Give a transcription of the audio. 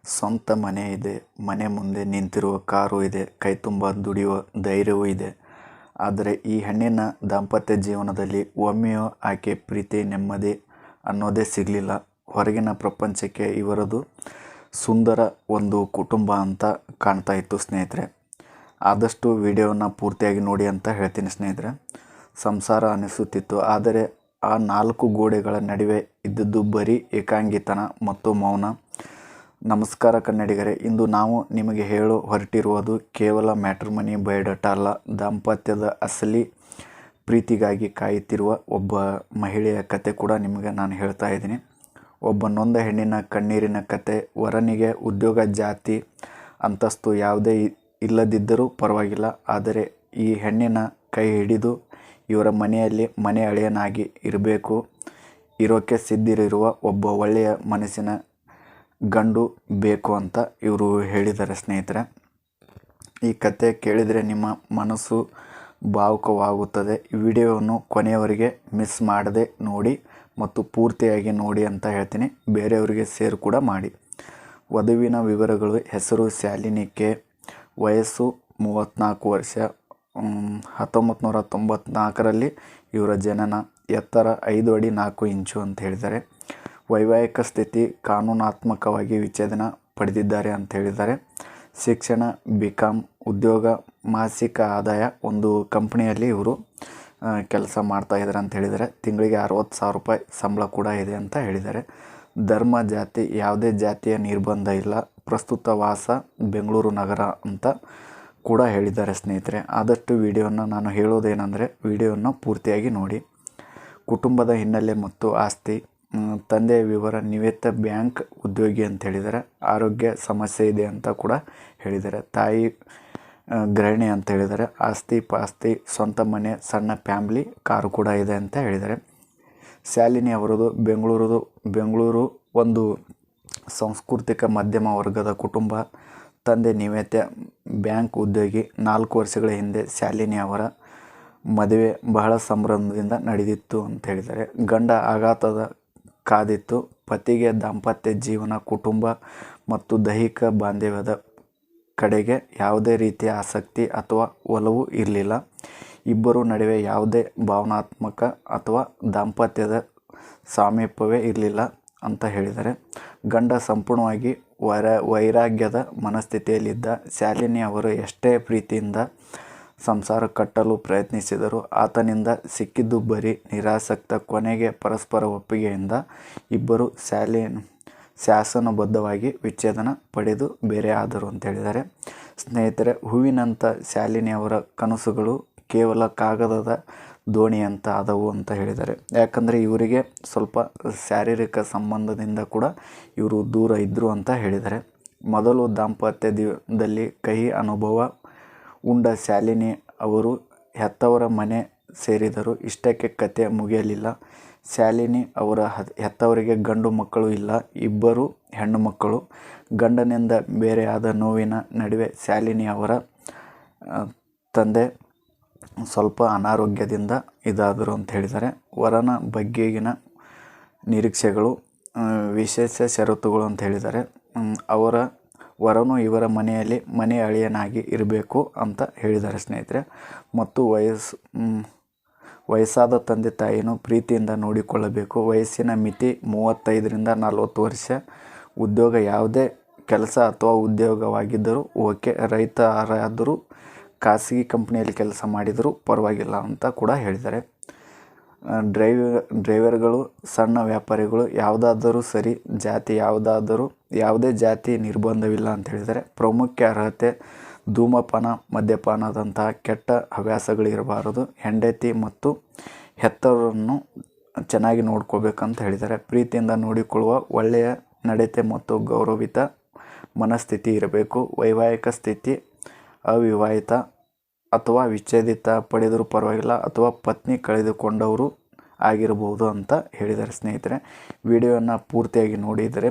ಸ್ವಂತ ಮನೆ ಇದೆ, ಮನೆ ಮುಂದೆ ನಿಂತಿರುವ ಕಾರು ಇದೆ, ಕೈತುಂಬ ದುಡಿಯುವ ಧೈರ್ಯವೂ ಇದೆ. ಆದರೆ ಈ ಹೆಣ್ಣಿನ ದಾಂಪತ್ಯ ಜೀವನದಲ್ಲಿ ಒಮ್ಮೆಯೂ ಆಕೆ ಪ್ರೀತಿ, ನೆಮ್ಮದಿ ಅನ್ನೋದೇ ಸಿಗಲಿಲ್ಲ. ಹೊರಗಿನ ಪ್ರಪಂಚಕ್ಕೆ ಇವರದು ಸುಂದರ ಒಂದು ಕುಟುಂಬ ಅಂತ ಕಾಣ್ತಾ ಇತ್ತು ಸ್ನೇಹಿತರೆ. ಆದಷ್ಟು ವಿಡಿಯೋನ ಪೂರ್ತಿಯಾಗಿ ನೋಡಿ ಅಂತ ಹೇಳ್ತೀನಿ ಸ್ನೇಹಿತರೆ. ಸಂಸಾರ ಅನಿಸುತ್ತಿತ್ತು, ಆದರೆ ಆ ನಾಲ್ಕು ಗೋಡೆಗಳ ನಡುವೆ ಇದ್ದದ್ದು ಬರೀ ಏಕಾಂಗಿತನ ಮತ್ತು ಮೌನ. ನಮಸ್ಕಾರ ಕನ್ನಡಿಗರೇ, ಇಂದು ನಾವು ನಿಮಗೆ ಹೇಳೋ ಹೊರಟಿರುವುದು ಕೇವಲ ಮ್ಯಾಟ್ರಿಮನಿ ಬಯೋಡಾಟಾ ಅಲ್ಲ. ದಾಂಪತ್ಯದ ಅಸಲಿ ಪ್ರೀತಿಗಾಗಿ ಕಾಯುತ್ತಿರುವ ಒಬ್ಬ ಮಹಿಳೆಯ ಕತೆ ಕೂಡ ನಿಮಗೆ ನಾನು ಹೇಳ್ತಾ ಇದ್ದೀನಿ. ಒಬ್ಬ ನೊಂದ ಹೆಣ್ಣಿನ ಕಣ್ಣೀರಿನ ಕತೆ. ವರನಿಗೆ ಉದ್ಯೋಗ, ಜಾತಿ, ಅಂತಸ್ತು ಯಾವುದೇ ಇಲ್ಲದಿದ್ದರೂ ಪರವಾಗಿಲ್ಲ, ಆದರೆ ಈ ಹೆಣ್ಣಿನ ಕೈ ಹಿಡಿದು ಇವರ ಮನೆಯಲ್ಲಿ ಮನೆ ಅಳಿಯನಾಗಿ ಇರೋಕ್ಕೆ ಸಿದ್ಧರಿರುವ ಒಬ್ಬ ಒಳ್ಳೆಯ ಮನಸ್ಸಿನ ಗಂಡು ಬೇಕು ಅಂತ ಇವರು ಹೇಳಿದ್ದಾರೆ ಸ್ನೇಹಿತರೆ. ಈ ಕತೆ ಕೇಳಿದರೆ ನಿಮ್ಮ ಮನಸ್ಸು ಭಾವುಕವಾಗುತ್ತದೆ. ಈ ವಿಡಿಯೋವನ್ನು ಕೊನೆಯವರೆಗೆ ಮಿಸ್ ಮಾಡದೆ ನೋಡಿ ಮತ್ತು ಪೂರ್ತಿಯಾಗಿ ನೋಡಿ ಅಂತ ಹೇಳ್ತೀನಿ. ಬೇರೆಯವರಿಗೆ ಶೇರ್ ಕೂಡ ಮಾಡಿ. ವಧುವಿನ ವಿವರಗಳು: ಹೆಸರು ಶಾಲಿನಿ ಕೆ, ವಯಸ್ಸು 34 ವರ್ಷ, 1994ರಲ್ಲಿ ಇವರ ಜನನ, ಎತ್ತರ 5 ಅಡಿ 4 ಇಂಚು ಅಂತ ಹೇಳಿದ್ದಾರೆ. ವೈವಾಹಿಕ ಸ್ಥಿತಿ: ಕಾನೂನಾತ್ಮಕವಾಗಿ ವಿಚ್ಛೇದನ ಪಡೆದಿದ್ದಾರೆ ಅಂತ ಹೇಳಿದ್ದಾರೆ. ಶಿಕ್ಷಣ BCom, ಉದ್ಯೋಗ ಮಾಸಿಕ ಆದಾಯ ಒಂದು ಕಂಪ್ನಿಯಲ್ಲಿ ಇವರು ಕೆಲಸ ಮಾಡ್ತಾ ಇದ್ದಾರೆ ಅಂತ ಹೇಳಿದ್ದಾರೆ. ತಿಂಗಳಿಗೆ 60,000 ರೂಪಾಯಿ ಸಂಬಳ ಕೂಡ ಇದೆ ಅಂತ ಹೇಳಿದ್ದಾರೆ. ಧರ್ಮ, ಜಾತಿ ಯಾವುದೇ ಜಾತಿಯ ನಿರ್ಬಂಧ ಇಲ್ಲ. ಪ್ರಸ್ತುತ ವಾಸ ಬೆಂಗಳೂರು ನಗರ ಅಂತ ಕೂಡ ಹೇಳಿದ್ದಾರೆ ಸ್ನೇಹಿತರೆ. ಆದಷ್ಟು ವಿಡಿಯೋನ ನಾನು ಹೇಳೋದೇನೆಂದರೆ ವಿಡಿಯೋನ ಪೂರ್ತಿಯಾಗಿ ನೋಡಿ. ಕುಟುಂಬದ ಹಿನ್ನೆಲೆ ಮತ್ತು ಆಸ್ತಿ: ತಂದೆಯ ವಿವರ: ನಿವೃತ್ತ ಬ್ಯಾಂಕ್ ಉದ್ಯೋಗಿ ಅಂತ ಹೇಳಿದ್ದಾರೆ. ಆರೋಗ್ಯ ಸಮಸ್ಯೆ ಇದೆ ಅಂತ ಕೂಡ ಹೇಳಿದ್ದಾರೆ. ತಾಯಿ ಗೃಹಿಣಿ ಅಂತ ಹೇಳಿದ್ದಾರೆ. ಆಸ್ತಿ ಪಾಸ್ತಿ: ಸ್ವಂತ ಮನೆ, ಸಣ್ಣ ಫ್ಯಾಮ್ಲಿ, ಕಾರು ಕೂಡ ಇದೆ ಅಂತ ಹೇಳಿದ್ದಾರೆ. ಶಾಲಿನಿ ಅವರದು ಬೆಂಗಳೂರು ಒಂದು ಸಾಂಸ್ಕೃತಿಕ ಮಧ್ಯಮ ವರ್ಗದ ಕುಟುಂಬ. ತಂದೆ ನಿವೃತ್ತ ಬ್ಯಾಂಕ್ ಉದ್ಯೋಗಿ. 4 ವರ್ಷಗಳ ಹಿಂದೆ ಶಾಲಿನಿ ಅವರ ಮದುವೆ ಬಹಳ ಸಂಭ್ರಮದಿಂದ ನಡೆದಿತ್ತು ಅಂತ ಹೇಳಿದ್ದಾರೆ. ಗಂಡ ಆಘಾತದ ಕಾದಿತ್ತು. ಪತಿಗೆ ದಾಂಪತ್ಯ ಜೀವನ, ಕುಟುಂಬ ಮತ್ತು ದೈಹಿಕ ಬಾಂಧವ್ಯದ ಕಡೆಗೆ ಯಾವುದೇ ರೀತಿಯ ಆಸಕ್ತಿ ಅಥವಾ ಒಲವು ಇರಲಿಲ್ಲ. ಇಬ್ಬರ ನಡುವೆ ಯಾವುದೇ ಭಾವನಾತ್ಮಕ ಅಥವಾ ದಾಂಪತ್ಯದ ಸಾಮೀಪ್ಯವೇ ಇರಲಿಲ್ಲ ಅಂತ ಹೇಳಿದ್ದಾರೆ. ಗಂಡ ಸಂಪೂರ್ಣವಾಗಿ ವೈರಾಗ್ಯದ ಮನಸ್ಥಿತಿಯಲ್ಲಿದ್ದ. ಶಾಲಿನಿ ಅವರು ಎಷ್ಟೇ ಪ್ರೀತಿಯಿಂದ ಸಂಸಾರ ಕಟ್ಟಲು ಪ್ರಯತ್ನಿಸಿದರು. ಆತನಿಂದ ಸಿಕ್ಕಿದ್ದು ಬರೀ ನಿರಾಸಕ್ತ. ಕೊನೆಗೆ ಪರಸ್ಪರ ಒಪ್ಪಿಗೆಯಿಂದ ಇಬ್ಬರು ಶಾಸನಬದ್ಧವಾಗಿ ವಿಚ್ಛೇದನ ಪಡೆದು ಬೇರೆ ಆದರು ಅಂತ ಹೇಳಿದ್ದಾರೆ. ಸ್ನೇಹಿತರೆ, ಹೂವಿನಂಥ ಶಾಲಿನಿ ಅವರ ಕನಸುಗಳು ಕೇವಲ ಕಾಗದದ ದೋಣಿಯಂತ ಆದವು ಅಂತ ಹೇಳಿದ್ದಾರೆ. ಯಾಕಂದರೆ ಇವರಿಗೆ ಸ್ವಲ್ಪ ಶಾರೀರಿಕ ಸಂಬಂಧದಿಂದ ಕೂಡ ಇವರು ದೂರ ಇದ್ದರು ಅಂತ ಹೇಳಿದ್ದಾರೆ. ಮೊದಲು ದಾಂಪತ್ಯದಲ್ಲಿ ಕಹಿ ಅನುಭವ ಉಂಡ ಶಾಲಿನಿ ಅವರು ಹೆತ್ತವರ ಮನೆ ಸೇರಿದರು. ಇಷ್ಟಕ್ಕೆ ಕತೆ ಮುಗಿಯಲಿಲ್ಲ. ಶಾಲಿನಿ ಅವರ ಹೆತ್ತವರಿಗೆ ಗಂಡು ಮಕ್ಕಳು ಇಲ್ಲ, 2 ಹೆಣ್ಣು ಮಕ್ಕಳು. ಗಂಡನಿಂದ ಬೇರೆಯಾದ ನೋವಿನ ನಡುವೆ ಶಾಲಿನಿ ಅವರ ತಂದೆ ಸ್ವಲ್ಪ ಅನಾರೋಗ್ಯದಿಂದ ಇದಾದರು ಅಂತ ಹೇಳಿದ್ದಾರೆ. ವರನ ಬಗ್ಗೆಗಿನ ನಿರೀಕ್ಷೆಗಳು, ವಿಶೇಷ ಷರತ್ತುಗಳು ಅಂತ ಹೇಳಿದ್ದಾರೆ. ವರನು ಇವರ ಮನೆಯಲ್ಲಿ ಮನೆ ಅಳಿಯನಾಗಿ ಇರಬೇಕು ಅಂತ ಹೇಳಿದ್ದಾರೆ ಸ್ನೇಹಿತರೆ. ಮತ್ತು ವಯಸ್ಸಾದ ತಂದೆ ತಾಯಿಯನ್ನು ಪ್ರೀತಿಯಿಂದ ನೋಡಿಕೊಳ್ಳಬೇಕು. ವಯಸ್ಸಿನ ಮಿತಿ 35ರಿಂದ 40 ವರ್ಷ. ಉದ್ಯೋಗ ಯಾವುದೇ ಕೆಲಸ ಅಥವಾ ಉದ್ಯೋಗವಾಗಿದ್ದರೂ ಓಕೆ. ರೈತರಾದರೂ ಖಾಸಗಿ ಕಂಪ್ನಿಯಲ್ಲಿ ಕೆಲಸ ಮಾಡಿದರೂ ಪರವಾಗಿಲ್ಲ ಅಂತ ಕೂಡ ಹೇಳಿದ್ದಾರೆ. ಡ್ರೈವರ್ಗಳು, ಸಣ್ಣ ವ್ಯಾಪಾರಿಗಳು ಯಾವುದಾದರೂ ಸರಿ. ಜಾತಿ ಯಾವುದೇ ಜಾತಿ ನಿರ್ಬಂಧವಿಲ್ಲ ಅಂತ ಹೇಳಿದ್ದಾರೆ. ಪ್ರಮುಖ ಅರ್ಹತೆ: ಧೂಮಪಾನ, ಮದ್ಯಪಾನದಂತಹ ಕೆಟ್ಟ ಹವ್ಯಾಸಗಳಿರಬಾರದು. ಹೆಂಡತಿ ಮತ್ತು ಹೆತ್ತವರನ್ನು ಚೆನ್ನಾಗಿ ನೋಡ್ಕೋಬೇಕಂತ ಹೇಳಿದ್ದಾರೆ. ಪ್ರೀತಿಯಿಂದ ನೋಡಿಕೊಳ್ಳುವ ಒಳ್ಳೆಯ ನಡತೆ ಮತ್ತು ಗೌರವಿತ ಮನಸ್ಥಿತಿ ಇರಬೇಕು. ವೈವಾಹಿಕ ಸ್ಥಿತಿ: ಅವಿವಾಹಿತ ಅಥವಾ ವಿಚ್ಛೇದಿತ ಪಡೆದರೂ ಪರವಾಗಿಲ್ಲ, ಅಥವಾ ಪತ್ನಿ ಕಳೆದುಕೊಂಡವರು ಆಗಿರಬಹುದು ಅಂತ ಹೇಳಿದ್ದಾರೆ ಸ್ನೇಹಿತರೆ. ವಿಡಿಯೋನ ಪೂರ್ತಿಯಾಗಿ ನೋಡಿದರೆ